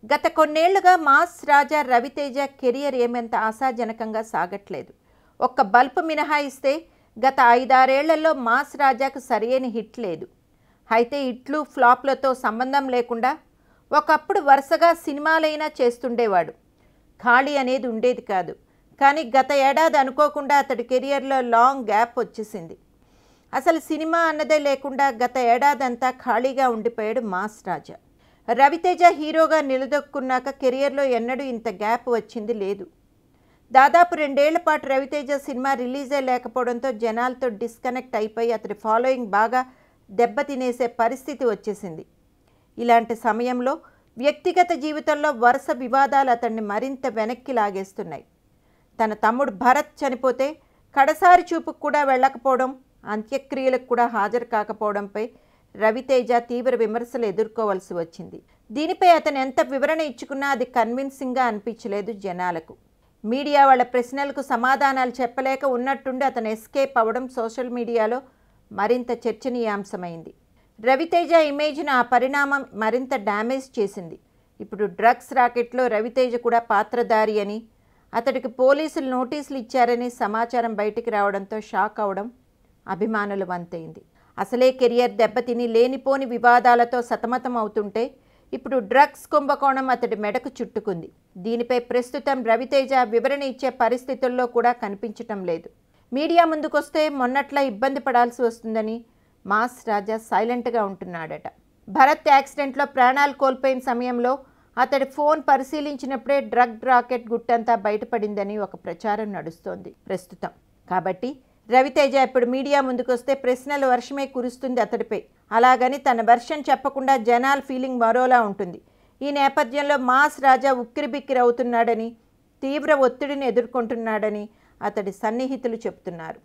గత కొన్నేళ్లుగా మాస్ రాజా రవితేజ కెరియర్ ఏమంత ఆశాజనకంగా సాగట్లేదు. ఒక్క బల్బ్ మినహాయిస్తే గత 5-6 ఏళ్లలో మాస్ రాజాకు సరైన హిట్ లేదు. అయితే హిట్లు ఫ్లాప్లతో సంబంధం లేకుండా ఒకప్పుడు వరుసగా సినిమాలైనా చేస్తుండేవాడు. ఖాళీ అనేది ఉండేది కాదు. కానీ గత ఏడాది అనుకోకుండా అతడి కెరియర్లో లాంగ్ గ్యాప్ వచ్చేసింది. అసలు సినిమా అన్నదే లేకుండా గత ఏడాదంతా ఖాళీగా ఉండిపోయాడు మాస్ రాజా. రవితేజ హీరోగా నిలదొక్కున్నాక కెరియర్లో ఎన్నడూ ఇంత గ్యాప్ వచ్చింది లేదు. దాదాపు 2 ఏళ్ల పాటు రవితేజ సినిమా రిలీజే లేకపోవడంతో జనాలతో డిస్కనెక్ట్ అయిపోయి అతడి ఫాలోయింగ్ బాగా దెబ్బతినేసే పరిస్థితి వచ్చేసింది. ఇలాంటి సమయంలో వ్యక్తిగత జీవితంలో వరుస వివాదాలు అతన్ని మరింత వెనక్కి లాగేస్తున్నాయి. తన తమ్ముడు భరత్ చనిపోతే కడసారి చూపుకు కూడా వెళ్ళకపోవడం, అంత్యక్రియలకు కూడా హాజరు కాకపోవడంపై రవితేజ తీవ్ర విమర్శలు ఎదుర్కోవాల్సి వచ్చింది. దీనిపై అతను ఎంత వివరణ ఇచ్చుకున్నా అది కన్విన్సింగ్గా అనిపించలేదు జనాలకు. మీడియా వాళ్ళ ప్రశ్నలకు సమాధానాలు చెప్పలేక ఉన్నట్టుండి అతను ఎస్కేప్ అవ్వడం సోషల్ మీడియాలో మరింత చర్చనీయాంశమైంది. రవితేజ ఇమేజ్ను ఆ పరిణామం మరింత డ్యామేజ్ చేసింది. ఇప్పుడు డ్రగ్స్ రాకెట్లో రవితేజ కూడా పాత్రధారి అని, అతడికి పోలీసులు నోటీసులు ఇచ్చారని సమాచారం బయటికి రావడంతో షాక్ అవడం అభిమానుల వంతైంది. అసలే కెరియర్ దెబ్బతిని లేనిపోని వివాదాలతో సతమతం అవుతుంటే ఇప్పుడు డ్రగ్స్ కుంభకోణం అతడి మెడకు చుట్టుకుంది. దీనిపై ప్రస్తుతం రవితేజ వివరణ ఇచ్చే పరిస్థితుల్లో కూడా కనిపించటం లేదు. మీడియా ముందుకొస్తే మొన్నట్లా ఇబ్బంది పడాల్సి వస్తుందని మాస్ రాజా సైలెంట్గా ఉంటున్నాడట. భరత్ యాక్సిడెంట్లో ప్రాణాలు కోల్పోయిన సమయంలో అతడి ఫోన్ పరిశీలించినప్పుడే డ్రగ్ రాకెట్ గుట్టంతా బయటపడిందని ఒక ప్రచారం నడుస్తోంది ప్రస్తుతం. కాబట్టి రవితేజ ఇప్పుడు మీడియా ముందుకొస్తే ప్రశ్నల వర్షమే కురుస్తుంది అతడిపై. అలాగని తన వెర్షన్ చెప్పకుండా జనాల ఫీలింగ్ మరోలా ఉంటుంది. ఈ నేపథ్యంలో మాస్ రాజా ఉక్కిరిబిక్కిరి అవుతున్నాడని, తీవ్ర ఒత్తిడిని ఎదుర్కొంటున్నాడని అతడి సన్నిహితులు చెబుతున్నారు.